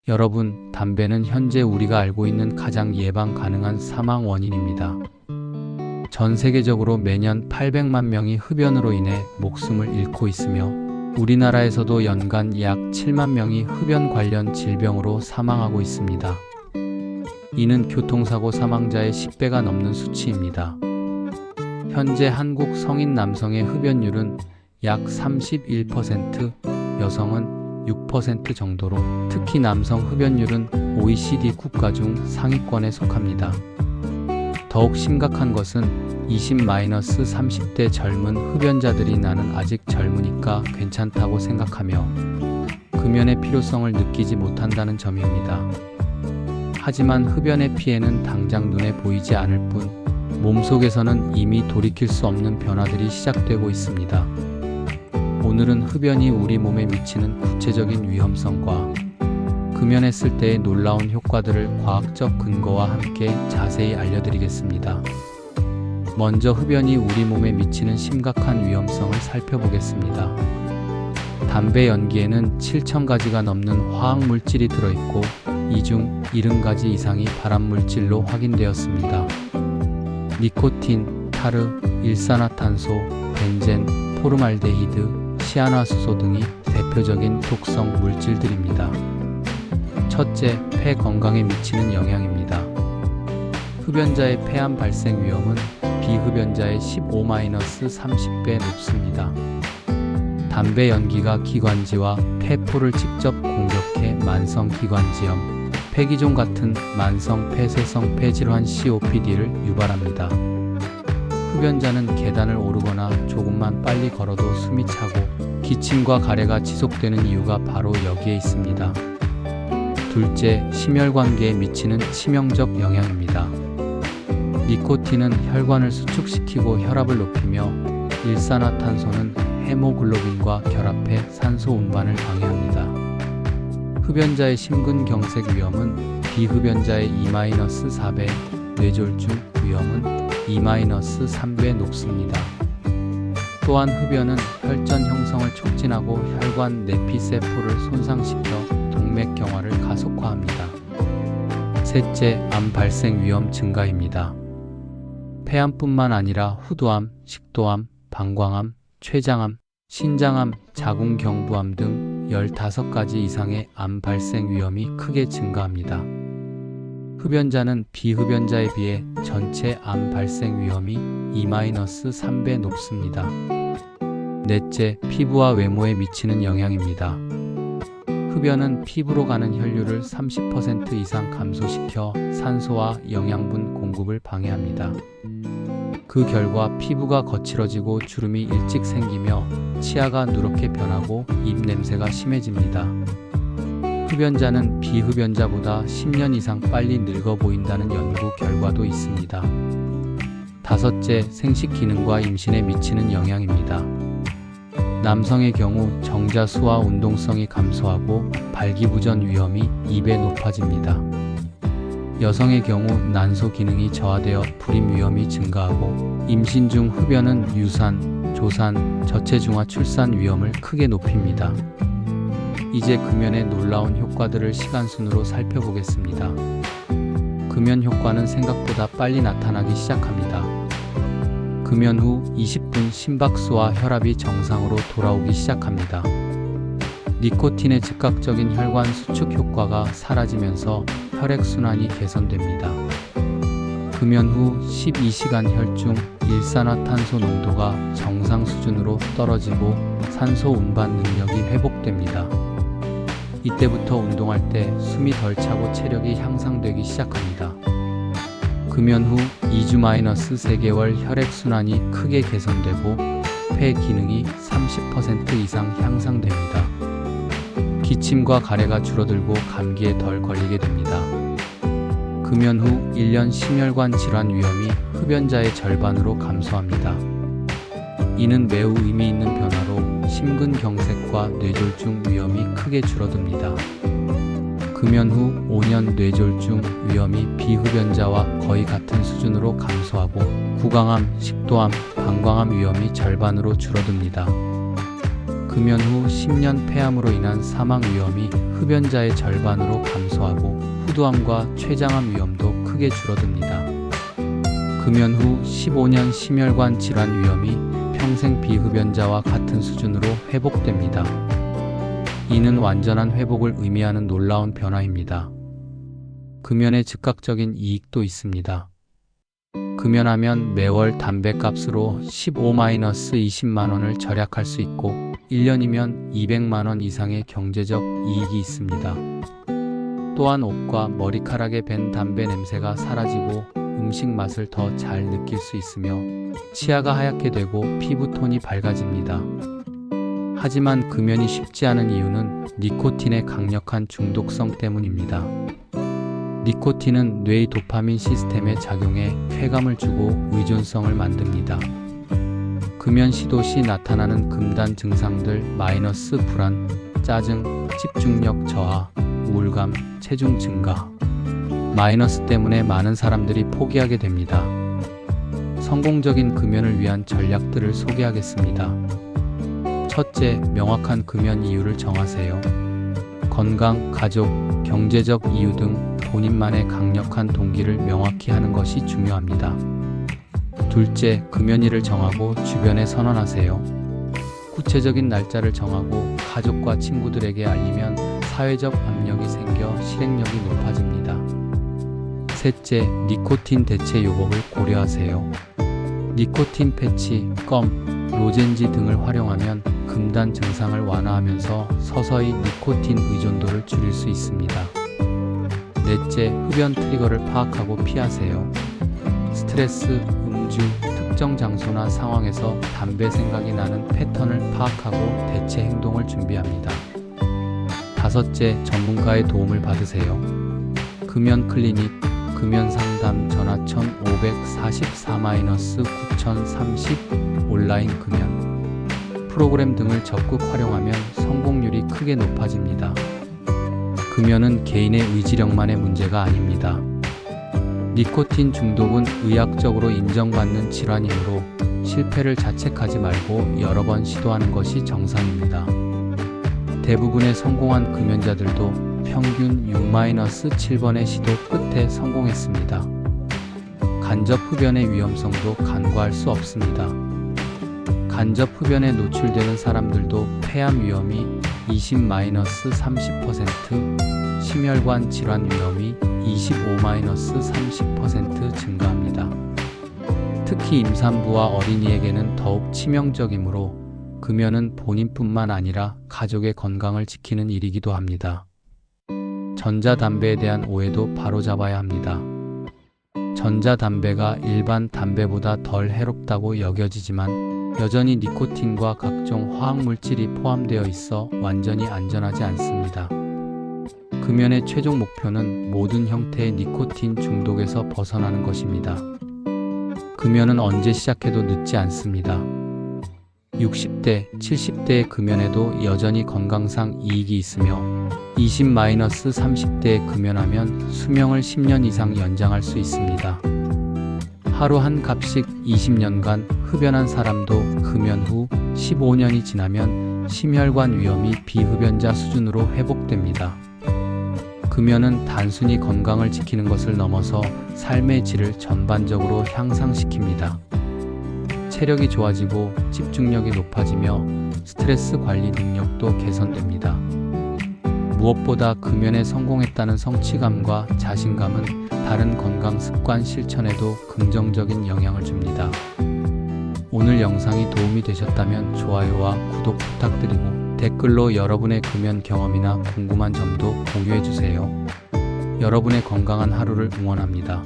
여러분, 담배는 현재 우리가 알고 있는 가장 예방 가능한 사망 원인입니다. 전 세계적으로 매년 800만 명이 흡연으로 인해 목숨을 잃고 있으며 우리나라에서도 연간 약 7만 명이 흡연 관련 질병으로 사망하고 있습니다. 이는 교통사고 사망자의 10배가 넘는 수치입니다. 현재 한국 성인 남성의 흡연율은 약 31%, 여성은 6% 정도로 특히 남성 흡연율은 OECD 국가 중 상위권에 속합니다. 더욱 심각한 것은 20-30대 젊은 흡연자들이 나는 아직 젊으니까 괜찮다고 생각하며 금연의 필요성을 느끼지 못한다는 점입니다. 하지만 흡연의 피해는 당장 눈에 보이지 않을 뿐 몸속에서는 이미 돌이킬 수 없는 변화들이 시작되고 있습니다. 오늘은 흡연이 우리 몸에 미치는 구체적인 위험성과 금연했을 때의 놀라운 효과들을 과학적 근거와 함께 자세히 알려드리겠습니다. 먼저 흡연이 우리 몸에 미치는 심각한 위험성을 살펴보겠습니다. 담배 연기에는 7,000가지가 넘는 화학물질이 들어있고 이 중 70가지 이상이 발암물질로 확인되었습니다. 니코틴, 타르, 일산화탄소, 벤젠, 포름알데히드, 시아나수소 등이 대표적인 독성 물질들입니다. 첫째, 폐 건강에 미치는 영향입니다. 흡연자의 폐암 발생 위험은 비흡연자의 15-30배 높습니다. 담배 연기가 기관지와 폐포를 직접 공격해 만성기관지염, 폐기종 같은 만성 폐쇄성 폐질환 COPD를 유발합니다. 흡연자는 계단을 오르거나 조금만 빨리 걸어도 숨이 차고 기침과 가래가 지속되는 이유가 바로 여기에 있습니다. 둘째, 심혈관계에 미치는 치명적 영향입니다. 니코틴은 혈관을 수축시키고 혈압을 높이며 일산화탄소는 헤모글로빈과 결합해 산소 운반을 방해합니다. 흡연자의 심근경색 위험은 비흡연자의 2-4배, 뇌졸중 위험은 2-3배 높습니다. 또한 흡연은 혈전 형성을 촉진하고 혈관 내피세포를 손상시켜 동맥경화를 가속화합니다. 셋째, 암 발생 위험 증가입니다. 폐암뿐만 아니라 후두암, 식도암, 방광암, 췌장암, 신장암, 자궁경부암 등 15가지 이상의 암 발생 위험이 크게 증가합니다. 흡연자는 비흡연자에 비해 전체 암 발생 위험이 2-3배 높습니다. 넷째, 피부와 외모에 미치는 영향입니다. 흡연은 피부로 가는 혈류를 30% 이상 감소시켜 산소와 영양분 공급을 방해합니다. 그 결과 피부가 거칠어지고 주름이 일찍 생기며 치아가 누렇게 변하고 입 냄새가 심해집니다. 흡연자는 비흡연자보다 10년 이상 빨리 늙어 보인다는 연구 결과도 있습니다. 다섯째, 생식 기능과 임신에 미치는 영향입니다. 남성의 경우 정자수와 운동성이 감소하고 발기부전 위험이 2배 높아집니다. 여성의 경우 난소 기능이 저하되어 불임 위험이 증가하고 임신 중 흡연은 유산, 조산, 저체중아 출산 위험을 크게 높입니다. 이제 금연의 놀라운 효과들을 시간순으로 살펴보겠습니다. 금연 효과는 생각보다 빨리 나타나기 시작합니다. 금연 후 20분 심박수와 혈압이 정상으로 돌아오기 시작합니다. 니코틴의 즉각적인 혈관 수축 효과가 사라지면서 혈액순환이 개선됩니다. 금연 후 12시간 혈중 일산화탄소 농도가 정상 수준으로 떨어지고 산소 운반 능력이 회복됩니다. 이때부터 운동할 때 숨이 덜 차고 체력이 향상되기 시작합니다. 금연 후 2주-3개월 혈액순환이 크게 개선되고 폐 기능이 30% 이상 향상됩니다. 기침과 가래가 줄어들고 감기에 덜 걸리게 됩니다. 금연 후 1년 심혈관 질환 위험이 흡연자의 절반으로 감소합니다. 이는 매우 의미 있는 변화로 심근경색과 뇌졸중 위험이 크게 줄어듭니다. 금연 후 5년 뇌졸중 위험이 비흡연자와 거의 같은 수준으로 감소하고 구강암, 식도암, 방광암 위험이 절반으로 줄어듭니다. 금연 후 10년 폐암으로 인한 사망 위험이 흡연자의 절반으로 감소하고 후두암과 췌장암 위험도 크게 줄어듭니다. 금연 후 15년 심혈관 질환 위험이 평생 비흡연자와 같은 수준으로 회복됩니다. 이는 완전한 회복을 의미하는 놀라운 변화입니다. 금연의 즉각적인 이익도 있습니다. 금연하면 매월 담배값으로 15-20만 원을 절약할 수 있고 1년이면 200만 원 이상의 경제적 이익이 있습니다. 또한 옷과 머리카락에 밴 담배 냄새가 사라지고 음식 맛을 더 잘 느낄 수 있으며 치아가 하얗게 되고 피부톤이 밝아집니다. 하지만 금연이 쉽지 않은 이유는 니코틴의 강력한 중독성 때문입니다. 니코틴은 뇌의 도파민 시스템에 작용해 쾌감을 주고 의존성을 만듭니다. 금연 시도 시 나타나는 금단 증상들 불안, 짜증, 집중력 저하, 우울감, 체중 증가. 마이너스 때문에 많은 사람들이 포기하게 됩니다. 성공적인 금연을 위한 전략들을 소개하겠습니다. 첫째, 명확한 금연 이유를 정하세요. 건강, 가족, 경제적 이유 등 본인만의 강력한 동기를 명확히 하는 것이 중요합니다. 둘째, 금연일을 정하고 주변에 선언하세요. 구체적인 날짜를 정하고 가족과 친구들에게 알리면 사회적 압력이 생겨 실행력이 높아집니다. 셋째, 니코틴 대체 요법을 고려하세요. 니코틴 패치, 껌, 로젠지 등을 활용하면 금단 증상을 완화하면서 서서히 니코틴 의존도를 줄일 수 있습니다. 넷째, 흡연 트리거를 파악하고 피하세요. 스트레스, 음주, 특정 장소나 상황에서 담배 생각이 나는 패턴을 파악하고 대체 행동을 준비합니다. 다섯째, 전문가의 도움을 받으세요. 금연 클리닉, 금연 상담 전화 1544-9030 온라인 금연 프로그램 등을 적극 활용하면 성공률이 크게 높아집니다. 금연은 개인의 의지력만의 문제가 아닙니다. 니코틴 중독은 의학적으로 인정받는 질환이므로 실패를 자책하지 말고 여러 번 시도하는 것이 정상입니다. 대부분의 성공한 금연자들도 평균 6-7번의 시도 끝에 성공했습니다. 간접 흡연의 위험성도 간과할 수 없습니다. 간접 흡연에 노출되는 사람들도 폐암 위험이 20-30%, 심혈관 질환 위험이 25-30% 증가합니다. 특히 임산부와 어린이에게는 더욱 치명적이므로 금연은 본인뿐만 아니라 가족의 건강을 지키는 일이기도 합니다. 전자담배에 대한 오해도 바로잡아야 합니다. 전자담배가 일반 담배보다 덜 해롭다고 여겨지지만 여전히 니코틴과 각종 화학물질이 포함되어 있어 완전히 안전하지 않습니다. 금연의 최종 목표는 모든 형태의 니코틴 중독에서 벗어나는 것입니다. 금연은 언제 시작해도 늦지 않습니다. 60대, 70대의 금연에도 여전히 건강상 이익이 있으며 20-30대에 금연하면 수명을 10년 이상 연장할 수 있습니다. 하루 한 갑씩 20년간 흡연한 사람도 금연 후 15년이 지나면 심혈관 위험이 비흡연자 수준으로 회복됩니다. 금연은 단순히 건강을 지키는 것을 넘어서 삶의 질을 전반적으로 향상시킵니다. 체력이 좋아지고 집중력이 높아지며 스트레스 관리 능력도 개선됩니다. 무엇보다 금연에 성공했다는 성취감과 자신감은 다른 건강 습관 실천에도 긍정적인 영향을 줍니다. 오늘 영상이 도움이 되셨다면 좋아요와 구독 부탁드리고 댓글로 여러분의 금연 경험이나 궁금한 점도 공유해주세요. 여러분의 건강한 하루를 응원합니다.